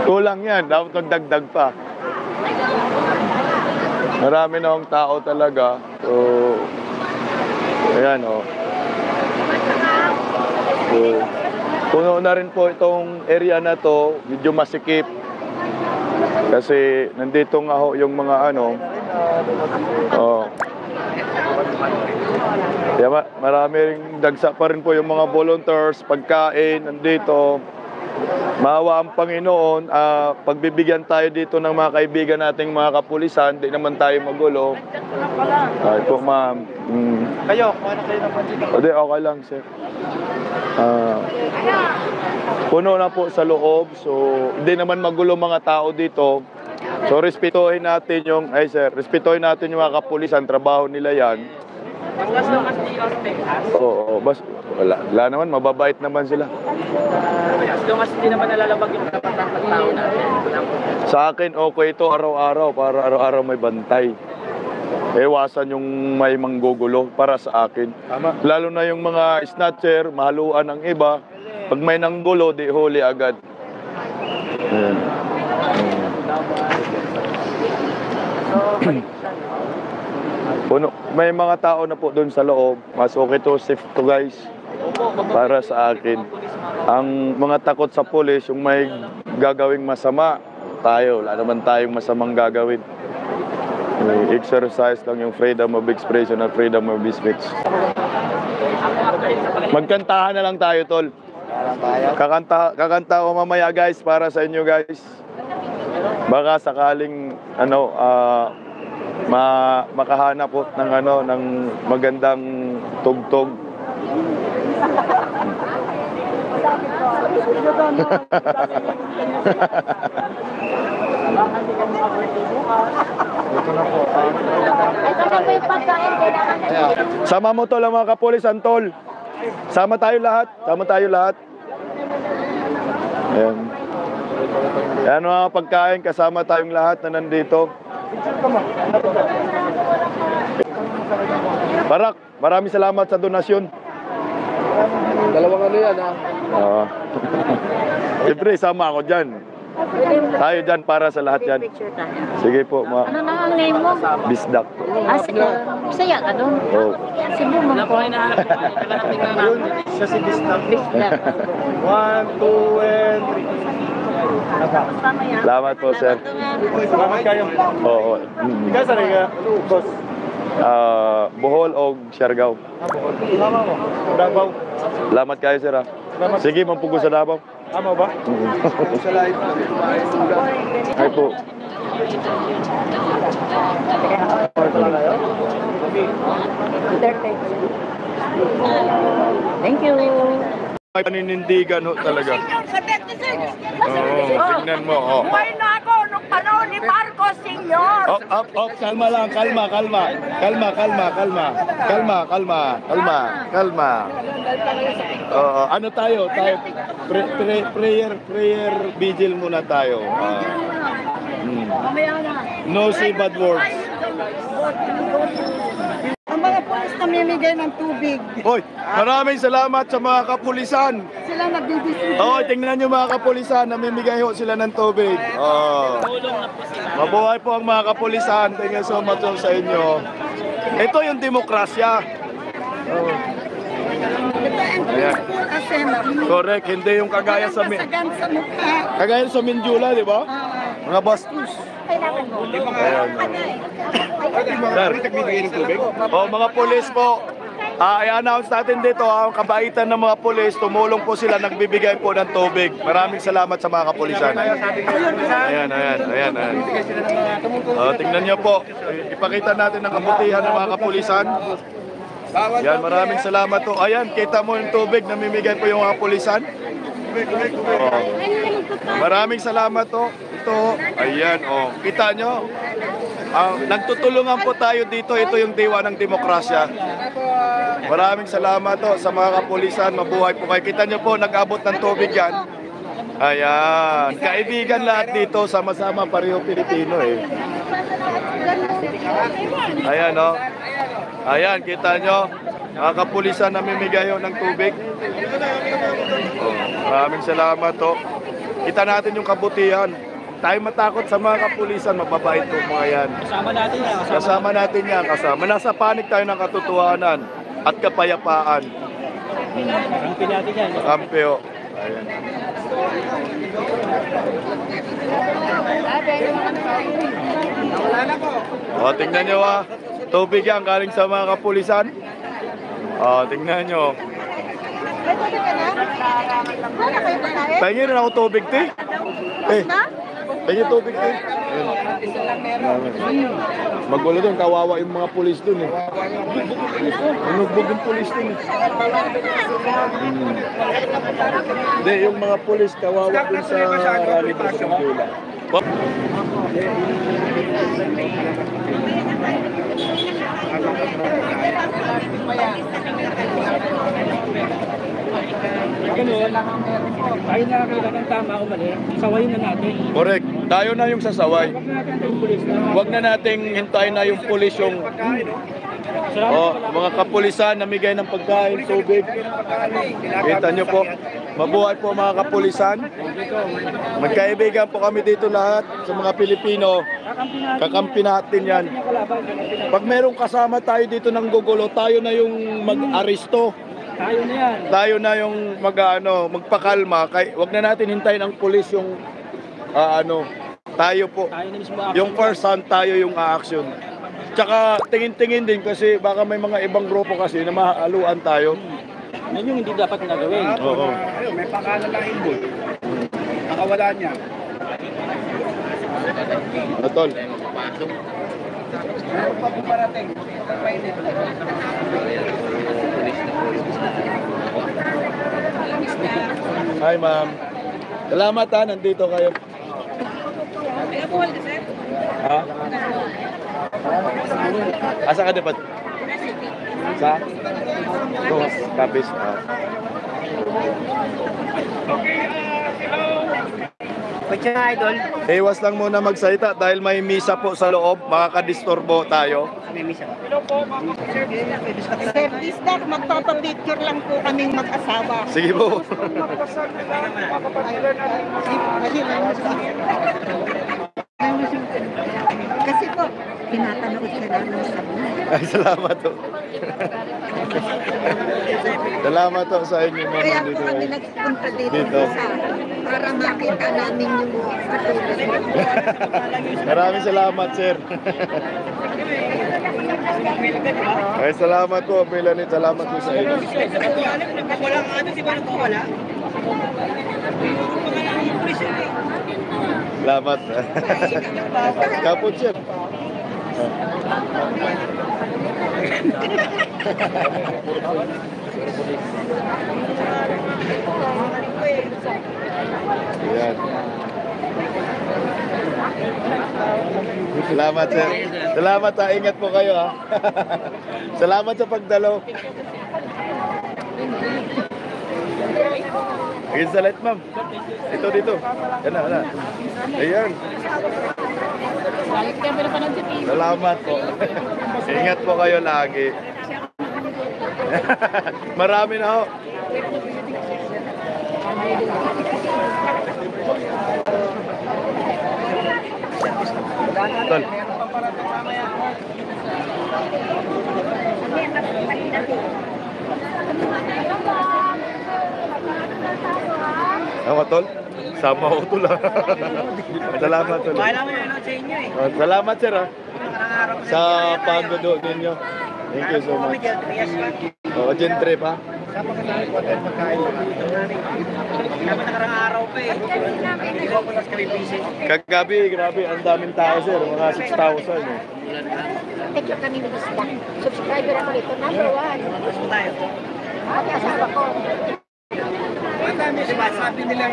Kulang yan, dapat magdagdag pa. Marami na akong tao talaga. So, ayan o. So, puno na rin po itong area na to, medyo masikip. Kasi nandito nga ho yung mga ano. Kaya marami rin dagsa pa rin po yung mga volunteers, pagkain, nandito. Maawa ang Panginoon, pagbibigyan tayo dito ng mga kaibigan nating mga kapulisan, di naman tayo magulo. Ay po ma'am. Kayo, kung ano kayo naman dito? Okay lang sir. Puno na po sa loob, so hindi naman magulo mga tao dito. So respetuhin natin yung, respetuhin natin yung mga kapulisan, trabaho nila yan. Oo, wala naman, mababait naman sila. As long as hindi naman nalalabag yung karapatan ng tao natin. Sa akin, okay ito araw-araw, para araw-araw may bantay. Iwasan yung may manggugulo para sa akin. Tama. Lalo na yung mga snatcher, mahaluan ng iba. Pag may nanggulo, di huli agad. Ayan. Puno. May mga tao na po doon sa loob. Mas okay to, safe to guys. Para sa akin. Ang mga takot sa pulis, yung may gagawing masama, tayo. Wala naman tayong masamang gagawin. Exercise lang yung freedom of expression at freedom of speech. Magkantahan na lang tayo, tol. Kakanta ko mamaya guys, para sa inyo guys. Baka sakaling makahanap po ng magandang tugtog. Sama mo tol ang mga kapulisan, tol. Sama tayo lahat. Ayan. Ayan mga pagkain, kasama tayong lahat na nandito. Barak, maraming salamat sa donasyon. Dalawang ano yan, ha? Oo. Siyempre, sama ako dyan. Tayo dyan para sa lahat yan. Sige po, ma. Ano na ang name mo? Bisdak. Saya ka doon? Oo. Cebu mo. Wala po kayo nahanap. Yun, siya si Bisnak. Bisdak. 1, 2, and 3. Salamat po, sir. Salamat kayo. Oo. Ikaw sa rin ka, boss? Bohol o Siargao. Bohol. Tama mo. Davao. Salamat kayo, sir. Sige, mampugo sa Davao. Tama ba? Sa live. Ay po. Thank you. May paninindigan ho talaga. Oo, tingnan mo. Oh. Buhay na ako nung panahon ni Marcos, senyor. Kalma lang, kalma. Ano tayo? Prayer vigil muna tayo. No say bad words. Ang mga polis namimigay ng tubig. Hoy, maraming salamat sa mga kapulisan. Sila nagbibisita. Oh, tingnan niyo mga kapulisan, namimigay ho sila ng tubig. Oh. Mabuhay po ang mga kapulisan. Thank you so much sa inyo. Ito yung demokrasya. Oh. Ayan. Correct, hindi yung kagaya sa kagaya sa Mindula, di ba? Mga bastos. Ayan. Sir, mga pulis po. I-announce natin dito ang kabaitan ng mga pulis, tumulong po sila, nagbibigay po ng tubig. Maraming salamat sa mga kapulisan. Ayan. Tingnan niyo po, ipakita natin ang kabutihan ng mga kapulisan. Yan, maraming salamat po. Ayan, kita mo yung tubig, namimigay po yung mga kapulisan. Maraming salamat po. Ito, ayan, kita nyo. Nagtutulungan po tayo dito. Ito yung diwa ng demokrasya. Maraming salamat po sa mga kapulisan. Mabuhay po kayo. Kita nyo po, nag-abot ng tubig yan. Ayan. Kaibigan lahat dito. Sama-sama pareho Pilipino eh. Ayan o. Ayan, kita nyo. Mga kapulisan namimigay ng tubig. Maraming salamat to. Kita natin yung kabutihan. Tayo matakot sa mga kapulisan, mababait po mga yan. Kasama natin yan. Kasama natin yan, kasama. Nasa panig tayo ng katotohanan at kapayapaan. Kampi natin yan. Kampyo. Ayan. O, tingnan nyo tubig yan galing sa mga kapulisan. O, tingnan nyo. May tubig ka na? Wala kayo pagkain? Pahingin rin ako tubig, te. Na? Pahingin tubig, te. Ayan. Magulo doon, kawawa yung mga pulis doon eh. Nugbog yung pulis doon eh. Hindi, yung mga pulis kawawa doon sa Liberasyon Dula. Ganun, tayo na kailangan tama o mali. Sawayin na natin. Correct. Tayo na yung sasaway. Huwag natin yung pulis na. Huwag na nating hintayin na yung pulis yung mga kapulisan namigay ng pagkain, tubig. Kita nyo po. Mabuhay po mga kapulisan. Magkaibigan po kami dito lahat sa mga Pilipino. Kakampi natin yan. Pag merong kasama tayo dito ng gugulo, tayo na yung mag-aristo. Tayo na yan. Tayo na yung magpakalma. Wag na natin hintayin ang pulis yung tayo po. Tayo na mismo. Yung first hand tayo yung a-action. Tsaka tingin-tingin din kasi baka may mga ibang grupo kasi na mahaluan tayo. Yan yung hindi dapat na gawin. Oo. May pangalan na inbol. Nakawala niya. Tol. Meron pa pong parating. Mainit. Hi ma'am. Salamat ha, nandito kayo. Ha? Asa ka dapat? Sa? Kapis. Pwede na, idol. Iwas lang muna magsalita dahil may misa po sa loob. Makakadisturbo tayo. May misa. Service na, magpapapicture lang po kaming mag-asawa. Sige po. Kasi po, pinapanood ka namin sa buhay. Ay, salamat po. Salamat po sa inyo ma'am. Kaya po Nandito kami kayo. nagpunta dito Dito. para makita namin yung katulad. Maraming salamat, sir. Ay, salamat po, Melanie. Salamat po sa inyo. Wala nga ano, di ba nagkawala? Salamat. Kapot, sir. Ayan. Salamat, sir. Salamat, ha. Ingat po kayo, ha. Salamat sa pagdalo. Again sa light, ma'am. Ito, dito. Yan na, yan na. Ayan. Salamat po. Ingat po kayo lagi. Marami na ho. Tol. Ako, tol. Sama ko, tol. Salamat, tol. Bahala mo yun sa inyo eh. Salamat, sir, ha. Nakarang-araw ko Sa pagdudo ninyo. Thank you so much. Oo, Gentry pa. Dapat nakarang-araw pa eh. Hindi ko pulas kami busy. Kagabi, grabe, ang daming tao, sir. Mga 6,000. Eh. Picture kami ni Bista. Subscriber ako dito, number 1. Gusto tayo. Ang asawa ko. Ang dami, sabi nila